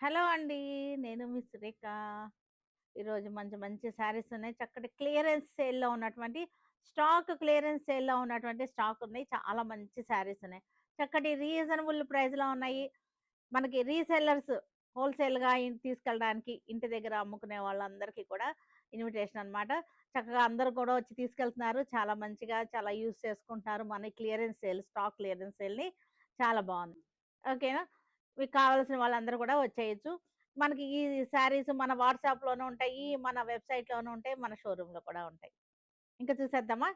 Hello అండి. నేను మీ సురేఖ. ఈరోజు మంచి మంచి శారీస్ ఉన్నాయి. చక్కటి క్లియరెన్స్ సేల్‌లో ఉన్నటువంటి స్టాక్ ఉన్నాయి. చాలా మంచి శారీస్ ఉన్నాయి. చక్కటి రీజనబుల్ ప్రైస్‌లో ఉన్నాయి. మనకి రీసెల్లర్స్ హోల్‌సేల్‌గా తీసుకెళ్ళడానికి ఇంటి దగ్గర అమ్ముకునే వాళ్ళందరికీ కూడా ఇన్విటేషన్ అనమాట. చక్కగా అందరూ కూడా వచ్చి తీసుకెళ్తున్నారు. చాలా మంచిగా చాలా యూజ్ చేసుకుంటున్నారు. మన స్టాక్ క్లియరెన్స్ సేల్‌ని. చాలా బావుంది. ఓకేనా? మీకు కావాల్సిన వాళ్ళందరూ కూడా వచ్చేయొచ్చు. మనకి ఈ శారీస్ మన వాట్సాప్‌లోనూ ఉంటాయి. మన వెబ్‌సైట్‌లోనూ ఉంటాయి. మన షోరూమ్‌లో కూడా ఉంటాయి. ఇంక చూసేద్దామా?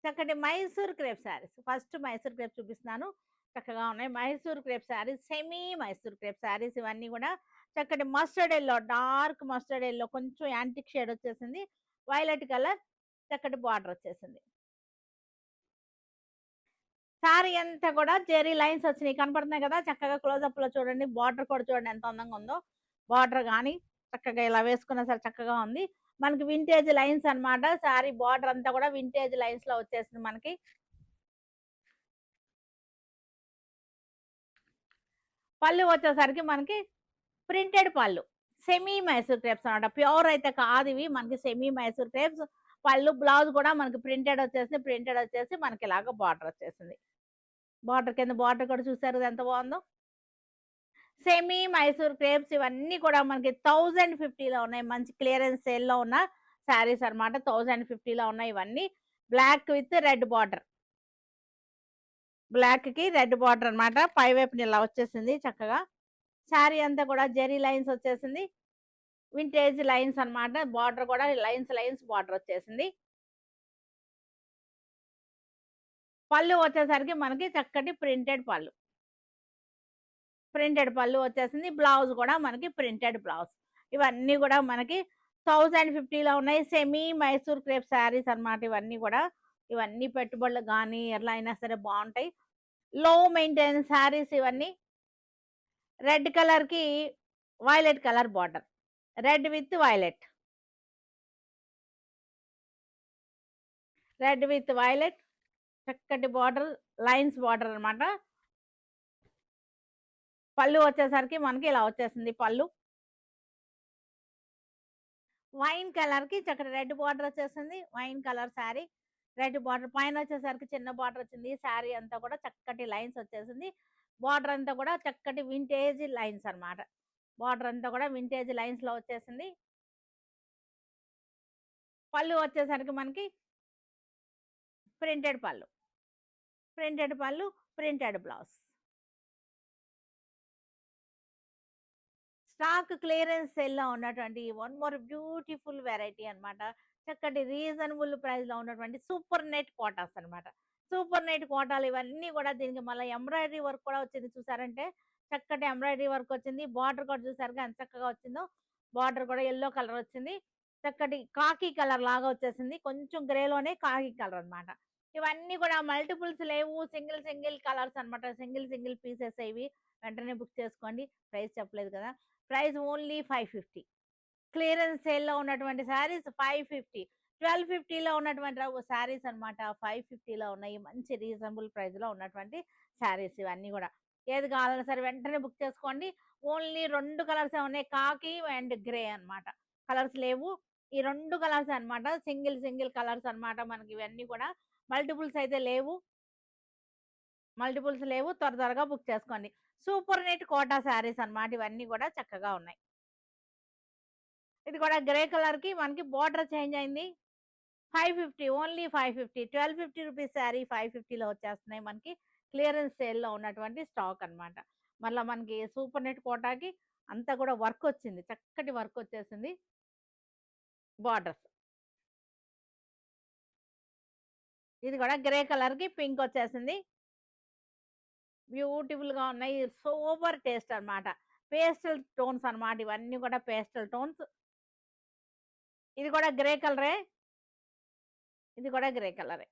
చక్కటి Mysore crepe saris. First Mysore crepe చూపిస్తున్నాను. చక్కగా ఉన్నాయి. Mysore crepe saris, semi Mysore crepe saris ఇవన్నీ గూడా చక్కటి mustard yellow, dark mustard yellow కొంచెం యాంటిక్ షేడ్ వచ్చేసింది. వైలెట్ కలర్ చక్కటి బార్డర్ వచ్చేసింది. శారీ అంతా కూడా జెర్రీ లైన్స్ వచ్చినాయి. కనపడుతున్నాయి కదా! చక్కగా క్లోజప్‌లో చూడండి. బార్డర్ కూడా చూడండి ఎంత అందంగా ఉందో. బార్డర్ గాని చక్కగా ఇలా వేసుకున్నా సరే చక్కగా ఉంది. మనకి వింటేజ్ లైన్స్ అన్నమాట. శారీ బార్డర్ అంతా కూడా వింటేజ్ లైన్స్‌లో వచ్చేసింది మనకి. పళ్ళు వచ్చేసరికి మనకి ప్రింటెడ్ పళ్ళు. సెమీ మైసూర్ క్రేప్స్ అన్నమాట. ప్యూర్ అయితే కాదు ఇవి. మనకి సెమీ మైసూర్ క్రేప్స్. పళ్ళు, బ్లౌజ్ కూడా మనకి ప్రింటెడ్ వచ్చేసి మనకి ఇలాగ బార్డర్ వచ్చేసింది. బార్డర్ కింద బార్డర్ కూడా చూసారు ఎంత బావుందో. సెమీ మైసూర్ క్రేప్స్ ఇవన్నీ కూడా మనకి 1050లో ఉన్నాయి. మంచి క్లియరెన్స్ సేల్‌లో ఉన్న శారీస్ అన్నమాట. 1050లో ఉన్నాయి ఇవన్నీ. Black with red border. బ్లాక్‌కి రెడ్ బార్డర్ అన్నమాట. పై వైపున ఇలా వచ్చేసింది చక్కగా. శారీ అంతా కూడా జెర్రీ లైన్స్ వచ్చేసింది. వింటేజ్ లైన్స్ అన్నమాట. బార్డర్ కూడా లైన్స్ బార్డర్ వచ్చేసింది. పళ్ళు వచ్చేసరికి మనకి చక్కటి ప్రింటెడ్ పళ్ళు వచ్చేసింది. బ్లౌజ్ కూడా మనకి ప్రింటెడ్ బ్లౌజ్. ఇవన్నీ గూడా మనకి 1050లో ఉన్నాయి. సెమీ మైసూర్ క్రేప్ శారీస్ అన్నమాట ఇవన్నీ గూడా. ఇవన్నీ పెట్టుబడులకు గానీ, ఎట్లా అయినా సరే బావుంటాయి. లో మెయింటెనెన్స్ శారీస్ ఇవన్నీ. రెడ్ కలర్‌కి violet colour border. Red with violet. Red with violet చక్కటి బార్డర్, లైన్స్ బార్డర్ అన్నమాట. పళ్ళు వచ్చేసరికి మనకి ఇలా వచ్చేసింది పళ్ళు. వైన్ కలర్‌కి చక్కటి రెడ్ బార్డర్ వచ్చేసింది. Wine colour sari. Red border పైనొచ్చేసరికి చిన్న బార్డర్ వచ్చింది. శారీ అంతా కూడా చక్కటి లైన్స్ వచ్చేసింది. బార్డర్ అంతా కూడా చక్కటి వింటేజ్ లైన్స్ అన్నమాట. బార్డర్ అంతా కూడా వింటేజ్ లైన్స్‌లో వచ్చేసింది. పళ్ళు వచ్చేసరికి మనకి ప్రింటెడ్ పళ్ళు. ప్రింటెడ్ పళ్ళు, ప్రింటెడ్ బ్లౌజ్. స్టాక్ క్లియరెన్స్ సేల్‌లో ఉన్నటువంటి వన్ మోర్ బ్యూటిఫుల్ వెరైటీ అన్నమాట. చక్కటి రీజనబుల్ ప్రైస్‌లో ఉన్నటువంటి సూపర్ నెట్ కోటాస్ అన్నమాట. సూపర్ నెట్ కోటాలు ఇవన్నీ కూడా దీనికి మళ్ళా ఎంబ్రాయిడరీ వర్క్ కూడా వచ్చింది చూసారంటే, చక్కటి ఎంబ్రాయిడరీ వర్క్ వచ్చింది. బార్డర్ కూడా చూసారుగా ఎంత చక్కగా వచ్చిందో. బార్డర్ కూడా యెల్లో కలర్ వచ్చింది. చక్కటి కాకి కలర్ లాగా వచ్చేసింది. కొంచెం గ్రేలోనే కాకి కలర్ అన్నమాట. ఇవన్నీ కూడా మల్టిపుల్స్ లేవు. సింగిల్ కలర్స్ అన్నమాట. సింగిల్ పీసెస్ ఇవి. వెంటనే బుక్ చేసుకోండి. ప్రైస్ చెప్పలేదు కదా! Price only 550. క్లియరెన్స్ సేల్‌లో ఉన్నటువంటి శారీస్ 550. 1250లో ఉన్నటువంటి శారీస్ అన్నమాట. 550లో ఉన్నాయి. మంచి రీజనబుల్ ప్రైస్‌లో ఉన్నటువంటి శారీస్ ఇవన్నీ గూడా. ఏది కావాలన్నా సరే వెంటనే బుక్ చేసుకోండి. ఓన్లీ 2 కలర్సే ఉన్నాయి. కాకి అండ్ గ్రే అన్నమాట. కలర్స్ లేవు. ఈ 2 కలర్స్ అన్నమాట. సింగిల్ కలర్స్ అన్నమాట. మనకి ఇవన్నీ కూడా మల్టిపుల్స్ అయితే లేవు. త్వరగా బుక్ చేసుకోండి. సూపర్ నెట్ కోటా శారీస్ అన్నమాట. ఇవన్నీ కూడా చక్కగా ఉన్నాయి. ఇది కూడా గ్రే కలర్‌కి మనకి బోర్డర్ చేంజ్ అయింది. 550 ఓన్లీ 550. 1250 రూపీస్ శారీ 550లో వచ్చేస్తున్నాయి మనకి. క్లియరెన్స్ సేల్‌లో ఉన్నటువంటి స్టాక్ అన్నమాట. మళ్ళా మనకి సూపర్ నెట్ కోటాకి అంతా కూడా వర్క్ వచ్చింది. చక్కటి వర్క్ వచ్చేసింది. బోర్డర్స్. ఇది కూడా గ్రే కలర్‌కి పింక్ వచ్చేసింది. బ్యూటిఫుల్‌గా ఉన్నాయి. సూపర్ టేస్ట్ అన్నమాట. పేస్టల్ టోన్స్ అన్నమాట. ఇవన్నీ కూడా పేస్టల్ టోన్స్. ఇది కూడా గ్రే కలరే. ఇది కూడా గ్రే కలరే.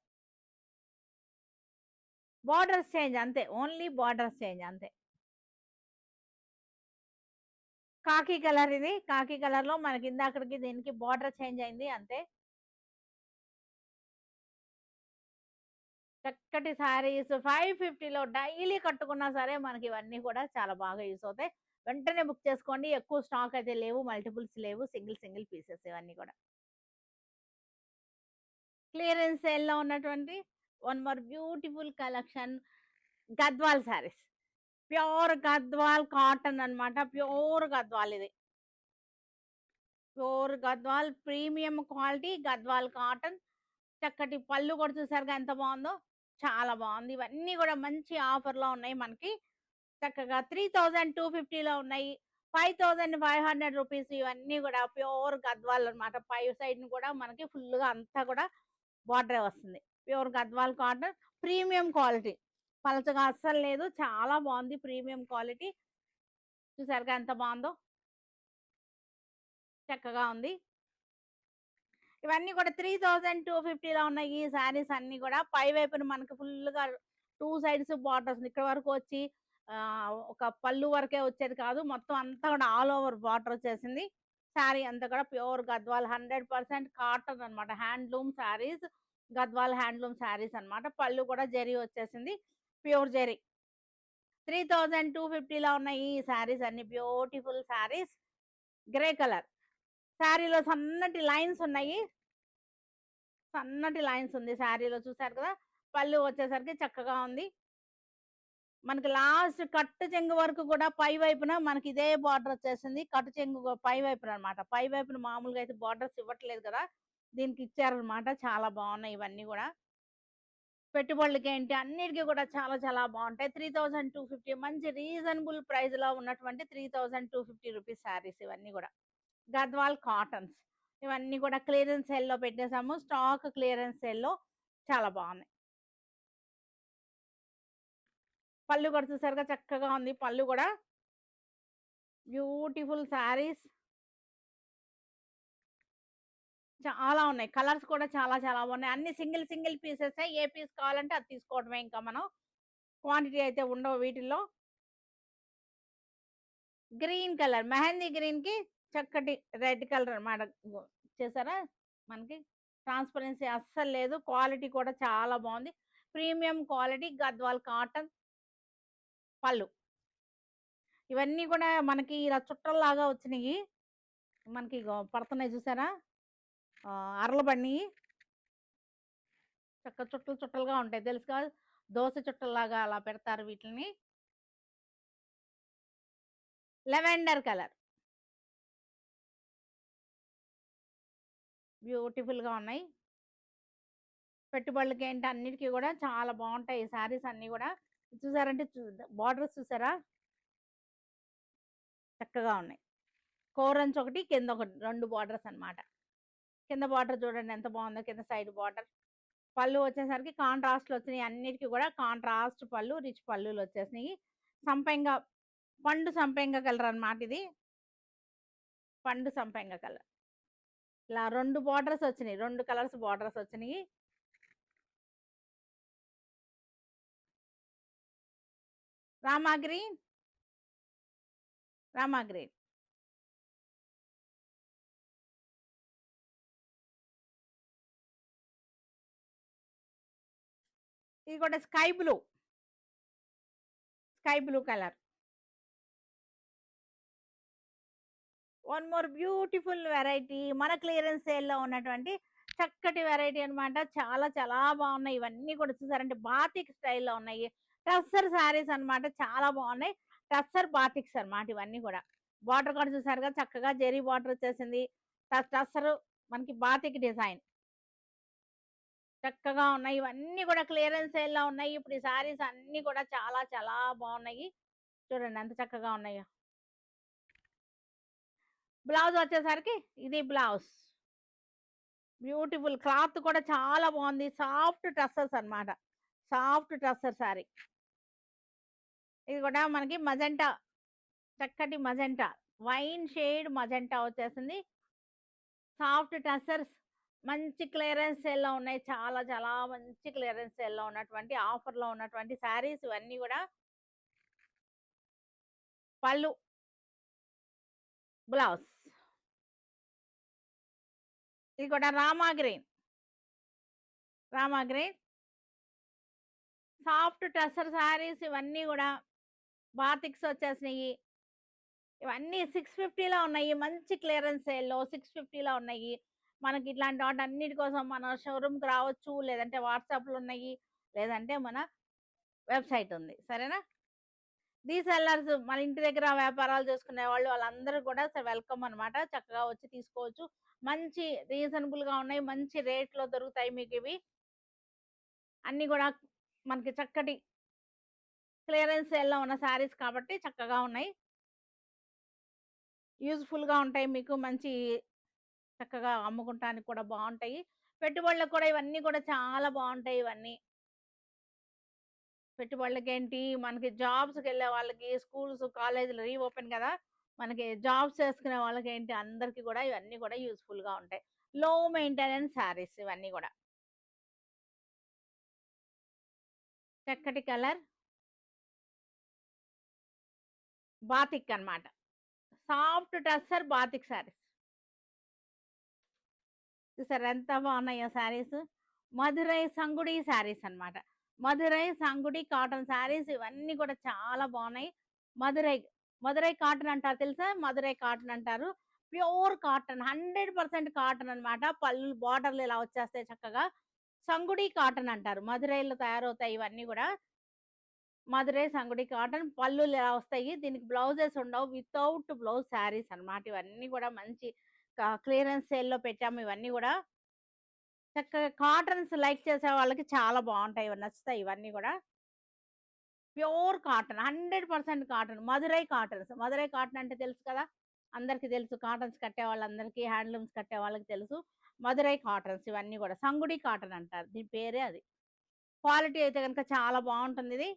బోర్డర్స్ చేంజ్ అంతే. ఓన్లీ బోర్డర్స్ చేంజ్ అంతే. కాకి కలర్ ఇది. కాకి కలర్‌లో మనకి ఇందాకటికి దీనికి బోర్డర్ చేంజ్ అయింది అంతే. చక్కటి శారీస్ 550లో డైలీ కట్టుకున్నా సరే మనకి ఇవన్నీ కూడా చాలా బాగా యూజ్ అవుతాయి. వెంటనే బుక్ చేసుకోండి. ఎక్కువ స్టాక్ అయితే లేవు. మల్టిపుల్స్ లేవు. సింగిల్ సింగిల్ పీసెస్ ఇవన్నీ కూడా. క్లియరెన్స్ సేల్‌లో ఉన్నటువంటి one more beautiful collection Gadwal saris. Pure Gadwal cotton అన్నమాట. ప్యూర్ గద్వాల్ ఇది. Pure Gadwal premium quality Gadwal cotton. చక్కటి పళ్ళు కూడా చూసారుగా ఎంత బాగుందో. చాలా బాగుంది. ఇవన్నీ కూడా మంచి ఆఫర్‌లో ఉన్నాయి మనకి. చక్కగా 3250లో ఉన్నాయి. 5500 రూపీస్ ఇవన్నీ కూడా ప్యూర్ గద్వాల్ అన్నమాట. పై సైడ్‌ని కూడా మనకి ఫుల్‌గా అంతా కూడా బార్డరే వస్తుంది. Pure Gadwal cotton premium quality. పలచగా అస్సలు లేదు. చాలా బాగుంది. Premium quality. చూసారుగా ఎంత బాగుందో. చక్కగా ఉంది. ఇవన్నీ కూడా 3250లో ఉన్న ఈ శారీస్ అన్నీ కూడా పై వైపున మనకు ఫుల్‌గా 2 సైడ్స్ బార్డర్స్ ఇక్కడి వరకు వచ్చి ఒక పళ్ళు వరకే వచ్చేది కాదు. మొత్తం అంతా కూడా ఆల్ ఓవర్ బార్డర్ వచ్చేసింది. శారీ అంతా కూడా ప్యూర్ గద్వాల్ 100% కాటన్ అన్నమాట. హ్యాండ్లూమ్ శారీస్. గద్వాల్ హ్యాండ్లూమ్ శారీస్ అన్నమాట. పళ్ళు కూడా జరీ వచ్చేసింది. ప్యూర్ జరీ. 3250లో ఉన్న ఈ శారీస్ అన్ని బ్యూటిఫుల్ శారీస్. Grey colour. శారీలో సన్నటి లైన్స్ ఉన్నాయి. సన్నటి లైన్స్ ఉంది శారీలో చూసారు కదా. పళ్ళు వచ్చేసరికి చక్కగా ఉంది. మనకి లాస్ట్ కట్టు చెంగు వరకు కూడా పై వైపున మనకి ఇదే బార్డర్ వచ్చేసింది. కట్టు చెంగు పై వైపున అన్నమాట. పై వైపున మామూలుగా అయితే బార్డర్స్ ఇవ్వట్లేదు కదా. దీనికి ఇచ్చారన్నమాట. చాలా బాగున్నాయి ఇవన్నీ కూడా. పెట్టుబడులకి ఏంటి అన్నిటికి కూడా చాలా చాలా బాగుంటాయి. 3250 మంచి రీజనబుల్ ప్రైస్ లో ఉన్నటువంటి 3250 రూపీస్ శారీస్ ఇవన్నీ కూడా. గద్వాల్ కాటన్స్. ఇవన్నీ కూడా క్లియరెన్స్ సేల్‌లో పెట్టేసాము. స్టాక్ క్లియరెన్స్ సేల్‌లో చాలా బాగున్నాయి. పళ్ళు కూడా చూసారుగా చక్కగా ఉంది పళ్ళు కూడా. బ్యూటిఫుల్ శారీస్. చాలా ఉన్నాయి. కలర్స్ కూడా చాలా చాలా బాగున్నాయి. అన్ని సింగిల్ సింగిల్ పీసెసే. ఏ పీస్ కావాలంటే అది తీసుకోవడమే ఇంకా మనం. క్వాంటిటీ అయితే ఉండవు వీటిల్లో. గ్రీన్ కలర్ మెహందీ గ్రీన్‌కి చక్కటి రెడ్ కలర్ అన్నమాట. ఇగో చూసారా? మనకి ట్రాన్స్‌పరెన్సీ అస్సలు లేదు. క్వాలిటీ కూడా చాలా బాగుంది. ప్రీమియం క్వాలిటీ గద్వాల్ కాటన్ పళ్ళు. ఇవన్నీ కూడా మనకి ఇలా చుట్టల్లాగా వచ్చినియి. మనకి ఇగో పడుతున్నాయి చూసారా? అరలు పడినియి. చుట్టలు చుట్టలుగా ఉంటాయి. తెలుసు కదా! దోస చుట్టల్లాగా అలా పెడతారు వీటిల్ని. Lavender colour. బ్యూటిఫుల్‌గా ఉన్నాయి. పెట్టుబడులకి ఏంటి అన్నిటికి కూడా చాలా బాగుంటాయి ఈ శారీస్ అన్నీ కూడా. చూసారంటే బార్డర్స్ చూసారా? చక్కగా ఉన్నాయి. కోరంచ్ ఒకటి, కింద ఒకటి 2 బార్డర్స్ అన్నమాట. కింద బార్డర్ చూడండి ఎంత బాగుందో కింద సైడ్ బార్డర్. పళ్ళు వచ్చేసరికి కాంట్రాస్ట్‌లో వచ్చినాయి. అన్నిటికి కూడా కాంట్రాస్ట్ పళ్ళు, రిచ్ పళ్ళులు వచ్చేసినాయి. సంపెంగ పండు సంపెంగ కలర్ అన్నమాట ఇది. పండు సంపెంగ కలర్. ఇలా 2 బార్డర్స్ వచ్చినాయి. 2 కలర్స్ బార్డర్స్ వచ్చినాయి. Rama green, Rama green. ఇది కూడా sky blue. Sky blue colour. One more beautiful variety మన క్లియరెన్స్ సేల్‌లో ఉన్నటువంటి చక్కటి వెరైటీ అన్నమాట. చాలా చాలా బాగున్నాయి. ఇవన్నీ కూడా చూసారంటే బాతిక్ స్టైల్‌లో ఉన్నాయి. టస్సర్ శారీస్ అన్నమాట. చాలా బాగున్నాయి. టస్సర్ బాతిక్స్ అన్నమాట ఇవన్నీ కూడా. బార్డర్ కూడా చూసారుగా చక్కగా జెరీ బార్డర్ వచ్చేసింది. టస్సర్ మనకి బాతిక్ డిజైన్. చక్కగా ఉన్నాయి. ఇవన్నీ కూడా క్లియరెన్స్ సేల్‌లో ఉన్నాయి. ఇప్పుడు ఈ శారీస్ అన్నీ కూడా చాలా చాలా బాగున్నాయి. చూడండి ఎంత చక్కగా ఉన్నాయో. బ్లౌజ్ వచ్చేసరికి ఇది బ్లౌజ్. బ్యూటిఫుల్ క్లాత్ కూడా చాలా బాగుంది. సాఫ్ట్ టస్సర్స్ అన్నమాట. సాఫ్ట్ టస్సర్ శారీ. ఇది కూడా మనకి మజెంటా చక్కటి మజెంటా వైన్ షేడ్ మజెంటా వచ్చేసింది. సాఫ్ట్ టస్సర్స్ మంచి క్లియరెన్స్ సేల్‌లో ఉన్నాయి. చాలా చాలా మంచి క్లియరెన్స్ సేల్‌లో ఉన్నటువంటి ఆఫర్‌లో ఉన్నటువంటి శారీస్ ఇవన్నీ కూడా. పళ్ళు, బ్లౌజ్. ఇది కూడా Rama green. Rama green soft tussar saris ఇవన్నీ గూడా బాతిక్స్ వచ్చేసినియి. ఇవన్నీ 650లో ఉన్నాయి. మంచి క్లియరెన్స్ సేల్‌లో 650లో ఉన్నాయి. మనకి ఇట్లాంటి వాటన్నిటి కోసం మన షోరూమ్‌కి రావచ్చు. లేదంటే వాట్సాప్‌లో ఉన్నాయి. లేదంటే మన వెబ్‌సైట్ ఉంది. సరేనా? రీసెల్లర్స్ మన ఇంటి దగ్గర వ్యాపారాలు చేసుకునేవాళ్ళు వాళ్ళందరూ కూడా వెల్కమ్ అనమాట. చక్కగా వచ్చి తీసుకోవచ్చు. మంచి రీజనబుల్‌గా ఉన్నాయి. మంచి రేట్‌లో దొరుకుతాయి మీకివి. అన్నీ గూడా మనకి చక్కటి క్లియరెన్స్ సేల్‌లో ఉన్న శారీస్ కాబట్టి చక్కగా ఉన్నాయి. యూజ్‌ఫుల్‌గా ఉంటాయి మీకు. మంచి చక్కగా అమ్ముకుంటానికి కూడా బావుంటాయి. పెట్టుబడులకు కూడా ఇవన్నీ కూడా చాలా బావుంటాయి ఇవన్నీ. పెట్టుబడులకేంటి మనకి జాబ్స్‌కెళ్ళే వాళ్ళకి స్కూల్స్, కాలేజీలు రీఓపెన్ గదా! మనకి జాబ్స్ చేసుకునే వాళ్ళకేంటి అందరికి గూడా ఇవన్నీ గూడా యూజ్‌ఫుల్‌గా ఉంటాయి. లో మెయింటెనెన్స్ శారీస్ ఇవన్నీ గూడా. చక్కటి కలర్ బాతిక్ అన్నమాట. Soft tussar batik saris. చూసారా ఎంత బాగున్నాయో శారీస్. మధురై సంగుడి శారీస్ అన్నమాట. మధురై సంగుడి కాటన్ శారీస్ ఇవన్నీ కూడా చాలా బాగున్నాయి. మధురై, మధురై కాటన్ అంటారు తెలుసా? మధురై కాటన్ అంటారు. ప్యూర్ కాటన్ 100% కాటన్ అన్నమాట. పళ్ళు బార్డర్‌లు ఇలా వచ్చేస్తాయి చక్కగా. సంగుడి కాటన్ అంటారు. మధురైలో తయారవుతాయి ఇవన్నీ గూడా. మధురై సంగుడి కాటన్ పళ్ళులు ఇలా వస్తాయి. దీనికి బ్లౌజెస్ ఉండవు. వితౌట్ బ్లౌజ్ శారీస్ అన్నమాట. ఇవన్నీ గూడా మంచి క్లియరెన్స్ సేల్‌లో పెట్టాము ఇవన్నీ గూడా. చక్కగా కాటన్స్ లైక్ చేసే వాళ్ళకి చాలా బావుంటాయి. ఇవి నచ్చుతాయి ఇవన్నీ గూడా. Pure cotton 100% cotton. Madurai cottons. Madurai cotton అంటే తెలుసు కదా! అందరికి తెలుసు. కాటన్స్ కట్టే వాళ్ళందరికీ, హ్యాండ్లూమ్స్ కట్టే వాళ్ళకి తెలుసు. మదురై కాటన్స్ ఇవన్నీ గూడా. సంగుడి కాటన్ అంటారు. దీని పేరే అది. క్వాలిటీ అయితే గనుక చాలా బావుంటుందిది.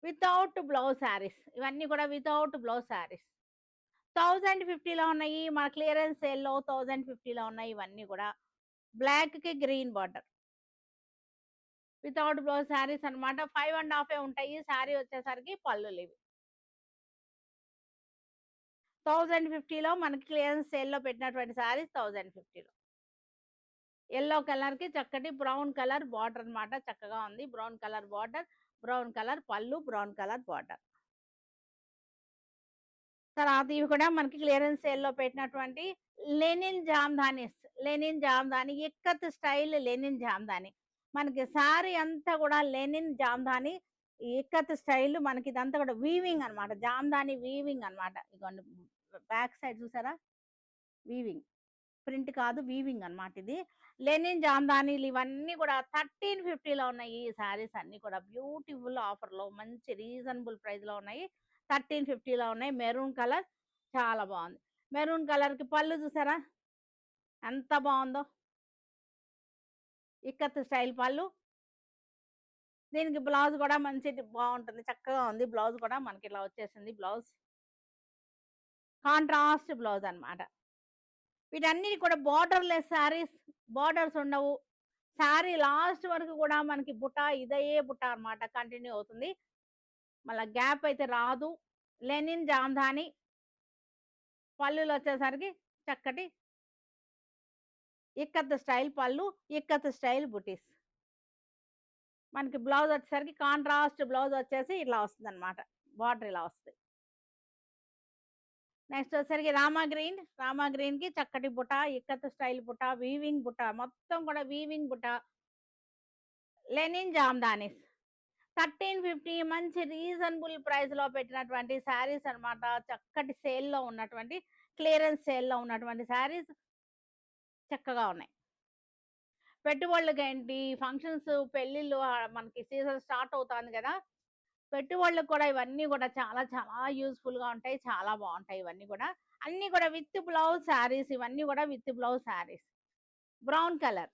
Without blouse saris. ఇవన్నీ గూడా వితౌట్ బ్లౌజ్ శారీస్. 1050లో ఉన్నాయి. మన క్లియరెన్స్ సేల్‌లో 1050లో ఉన్నాయి ఇవన్నీ గూడా. బ్లాక్‌కి green border. Without blouse saris అన్నమాట. 5 ½ ఉంటాయి. శారీ వచ్చేసరికి పళ్ళులివి. 1050లో మనకి క్లియరెన్స్ సేల్‌లో పెట్టినటువంటి శారీస్ 1050లో. యెల్లో కలర్‌కి చక్కటి బ్రౌన్ కలర్ బార్డర్ అన్నమాట. చక్కగా ఉంది. Brown colour border, brown colour పళ్ళు, బ్రౌన్ కలర్ బార్డర్. తర్వాత ఇవి కూడా మనకి క్లియరెన్స్ సేల్‌లో పెట్టినటువంటి linen jamdanis. Linen jamdani ikat style linen jamdani. మనకి శారీ అంతా కూడా లెనిన్ జామ్దాని ఇక్కత్ స్టైల్ మనకి ఇదంతా కూడా వీవింగ్ అన్నమాట. జామ్దాని వీవింగ్ అన్నమాట. ఇగోండి బ్యాక్ సైడ్ చూసారా? వీవింగ్. ప్రింట్ కాదు వీవింగ్ అన్నమాట ఇది. లెనిన్ జామ్దానీలు ఇవన్నీ కూడా 1350లో ఉన్నాయి. ఈ శారీస్ అన్నీ కూడా బ్యూటిఫుల్ ఆఫర్‌లో మంచి రీజనబుల్ ప్రైస్‌లో ఉన్నాయి. 1350లో ఉన్నాయి. మెరూన్ కలర్ చాలా బావుంది. మెరూన్ కలర్‌కి పళ్ళు చూసారా? ఎంత బావుందో. ఇక్కత్ స్టైల్ పళ్ళు. దీనికి బ్లౌజ్ కూడా మంచిది బావుంటుంది. చక్కగా ఉంది. బ్లౌజ్ కూడా మనకిలా వచ్చేసింది బ్లౌజ్. కాంట్రాస్ట్ బ్లౌజ్ అన్నమాట. వీటన్నిటికి కూడా బోర్డర్‌లెస్ శారీస్. బోర్డర్స్ ఉండవు. శారీ లాస్ట్ వరకు కూడా మనకి బుట్ట ఇదే బుట్ట అన్నమాట కంటిన్యూ అవుతుంది. మళ్ళా గ్యాప్ అయితే రాదు. లెనిన్ జామ్దాని పళ్ళులొచ్చేసరికి చక్కటి ఇక్కత్ స్టైల్ పళ్ళు, ఇక్కత్ స్టైల్ బుటీస్. మనకి బ్లౌజ్ వచ్చేసరికి కాంట్రాస్ట్ బ్లౌజ్ వచ్చేసి ఇలా వస్తుందన్నమాట. బార్డర్ ఇలా వస్తది. నెక్స్ట్ వచ్చేసరికి రామా గ్రీన్. రామా గ్రీన్‌కి చక్కటి బుట్ట, ఇక్కత్ స్టైల్ బుట్ట, వీవింగ్ బుట్ట మొత్తం కూడా వీవింగ్ బుట్ట. లెనిన్ జామ్దానీస్. 1350 మంచి రీజనబుల్ ప్రైస్‌లో పెట్టినటువంటి శారీస్ అన్నమాట. చక్కటి సేల్‌లో ఉన్నటువంటి క్లియరెన్స్ సేల్‌లో ఉన్నటువంటి శారీస్ చక్కగా ఉన్నాయి. పెట్టుబడులకేంటి ఫంక్షన్స్, పెళ్ళిళ్ళు మనకి సీజన్ స్టార్ట్ అవుతాంది గదా! పెట్టుబడులకు కూడా ఇవన్నీ గూడా చాలా చాలా యూజ్‌ఫుల్‌గా ఉంటాయి. చాలా బావుంటాయి ఇవన్నీ గూడా. అన్నీ గూడా విత్ బ్లౌజ్ శారీస్ ఇవన్నీ గూడా with blouse saris. Brown colour.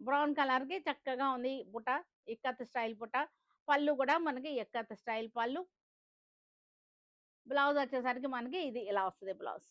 Brown కలర్‌కి చక్కగా ఉంది బుట్ట. ఇక్కత్ స్టైల్ బుట్ట. పళ్ళు గూడా మనకి ఇక్కత్ స్టైల్ పళ్ళు. బ్లౌజ్ వచ్చేసరికి మనకి ఇది ఇలా వస్తది బ్లౌజ్.